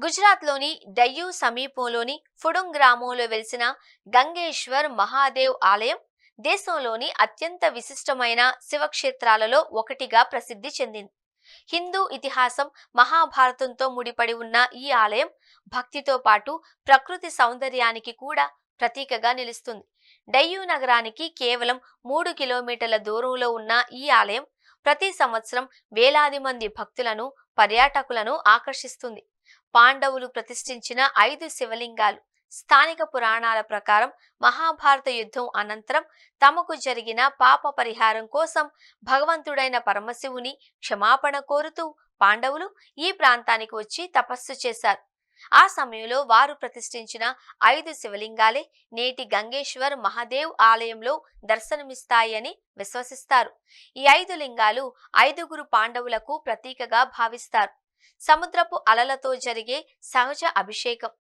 గుజరాత్లోని డయ్యూ సమీపంలోని ఫుడుంగ్ గ్రామంలో వెలిసిన గంగేశ్వర్ మహాదేవ్ ఆలయం దేశంలోని అత్యంత విశిష్టమైన శివక్షేత్రాలలో ఒకటిగా ప్రసిద్ధి చెందింది. హిందూ ఇతిహాసం మహాభారతంతో ముడిపడి ఉన్న ఈ ఆలయం భక్తితో పాటు ప్రకృతి సౌందర్యానికి కూడా ప్రతీకగా నిలుస్తుంది. డయ్యూ నగరానికి కేవలం 3 కిలోమీటర్ల దూరంలో ఉన్న ఈ ఆలయం ప్రతి సంవత్సరం వేలాది మంది భక్తులను, పర్యాటకులను ఆకర్షిస్తుంది. పాండవులు ప్రతిష్ఠించిన 5 శివలింగాలు స్థానిక పురాణాల ప్రకారం మహాభారత యుద్ధం అనంతరం తమకు జరిగిన పాప పరిహారం కోసం భగవంతుడైన పరమశివుని క్షమాపణ కోరుతూ పాండవులు ఈ ప్రాంతానికి వచ్చి తపస్సు చేశారు. ఆ సమయంలో వారు ప్రతిష్ఠించిన 5 శివలింగాలే నేటి గంగేశ్వర్ మహాదేవ్ ఆలయంలో దర్శనమిస్తాయని విశ్వసిస్తారు. ఈ 5 లింగాలు 5గురు పాండవులకు ప్రతీకగా భావిస్తారు. సముద్రపు అలలతో జరిగే సహజ అభిషేకం.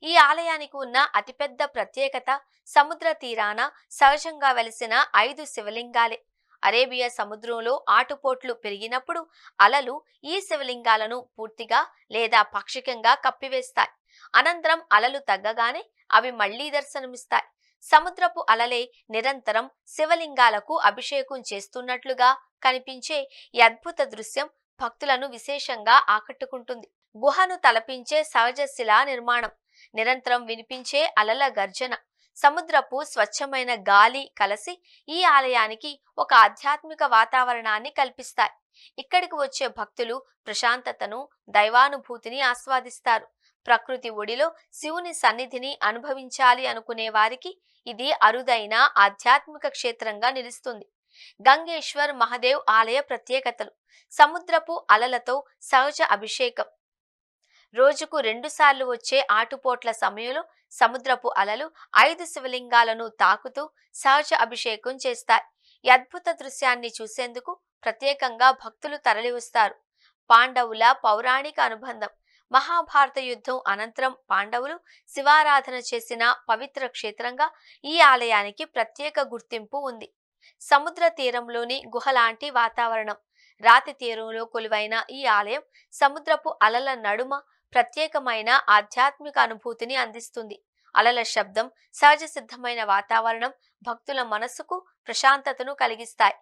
ఈ ఆలయానికి ఉన్న అతిపెద్ద ప్రత్యేకత సముద్ర తీరాన సహజంగా వెలిసిన 5 శివలింగాలే. అరేబియా సముద్రంలో ఆటుపోట్లు పెరిగినప్పుడు అలలు ఈ శివలింగాలను పూర్తిగా లేదా పాక్షికంగా కప్పివేస్తాయి. అనంతరం అలలు తగ్గగానే అవి మళ్లీ దర్శనమిస్తాయి. సముద్రపు అలలే నిరంతరం శివలింగాలకు అభిషేకం చేస్తున్నట్లుగా కనిపించే ఈ అద్భుత దృశ్యం భక్తులను విశేషంగా ఆకట్టుకుంటుంది. గుహను తలపించే సహజ శిలా నిర్మాణం, నిరంతరం వినిపించే అలల గర్జన, సముద్రపు స్వచ్ఛమైన గాలి కలిసి ఈ ఆలయానికి ఒక ఆధ్యాత్మిక వాతావరణాన్ని కల్పిస్తాయి. ఇక్కడికి వచ్చే భక్తులు ప్రశాంతతను, దైవానుభూతిని ఆస్వాదిస్తారు. ప్రకృతి ఒడిలో శివుని సన్నిధిని అనుభవించాలి అనుకునే వారికి ఇది అరుదైన ఆధ్యాత్మిక క్షేత్రంగా నిలుస్తుంది. గంగేశ్వర్ మహాదేవ్ ఆలయ ప్రత్యేకతలు: సముద్రపు అలలతో సహజ అభిషేకం. రోజుకు 2 సార్లు వచ్చే ఆటుపోట్ల సమయంలో సముద్రపు అలలు 5 శివలింగాలను తాకుతూ సహజ అభిషేకం చేస్తాయి. ఈ అద్భుత దృశ్యాన్ని చూసేందుకు ప్రత్యేకంగా భక్తులు తరలివస్తారు. పాండవుల పౌరాణిక అనుబంధం. మహాభారత యుద్ధం అనంతరం పాండవులు శివారాధన చేసిన పవిత్ర క్షేత్రంగా ఈ ఆలయానికి ప్రత్యేక గుర్తింపు ఉంది. సముద్ర తీరంలోని గుహలాంటి వాతావరణం. రాతి తీరంలో కొలువైన ఈ ఆలయం సముద్రపు అలల నడుమ ప్రత్యేకమైన ఆధ్యాత్మిక అనుభూతిని అందిస్తుంది. అలల శబ్దం, సహజ సిద్ధమైన వాతావరణం భక్తుల మనసుకు ప్రశాంతతను కలిగిస్తాయి.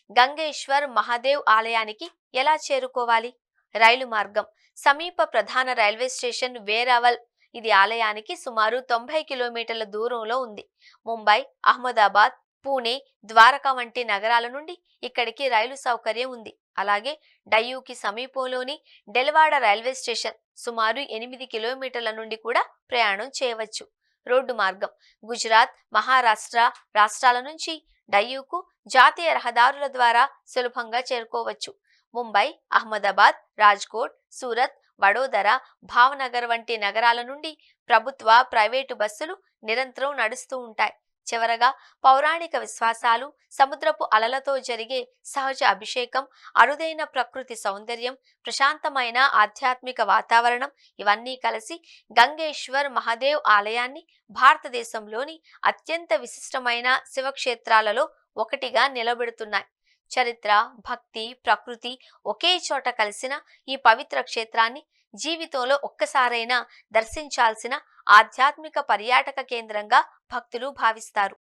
గంగేశ్వర్ మహాదేవ్ ఆలయానికి ఎలా చేరుకోవాలి? రైలు మార్గం. సమీప ప్రధాన రైల్వే స్టేషన్ వేరావల్. ఇది ఆలయానికి సుమారు 90 కిలోమీటర్ల దూరంలో ఉంది. ముంబై, అహ్మదాబాద్, పూణే, ద్వారకా వంటి నగరాల నుండి ఇక్కడికి రైలు సౌకర్యం ఉంది. అలాగే డయ్యూకి సమీపంలోని డెల్వాడ రైల్వే స్టేషన్ సుమారు 8 కిలోమీటర్ల నుండి కూడా ప్రయాణం చేయవచ్చు. రోడ్డు మార్గం. గుజరాత్, మహారాష్ట్ర రాష్ట్రాల నుంచి డయ్యూకు జాతీయ రహదారుల ద్వారా సులభంగా చేరుకోవచ్చు. ముంబై, అహ్మదాబాద్, రాజ్కోట్, సూరత్, వడోదర, భావనగర్ వంటి నగరాల నుండి ప్రభుత్వ, ప్రైవేటు బస్సులు నిరంతరం నడుస్తూ ఉంటాయి. చివరగా పౌరాణిక విశ్వాసాలు, సముద్రపు అలలతో జరిగే సహజ అభిషేకం, అరుదైన ప్రకృతి సౌందర్యం, ప్రశాంతమైన ఆధ్యాత్మిక వాతావరణం ఇవన్నీ కలిసి గంగేశ్వర్ మహాదేవ్ ఆలయాన్ని భారతదేశంలోని అత్యంత విశిష్టమైన శివక్షేత్రాలలో ఒకటిగా నిలబెడుతున్నాయి. చరిత్ర, భక్తి, ప్రకృతి ఒకే చోట కలిసిన ఈ పవిత్ర క్షేత్రాన్ని జీవితంలో ఒక్కసారైనా దర్శించాల్సిన ఆధ్యాత్మిక పర్యాటక కేంద్రంగా భక్తులు భావిస్తారు.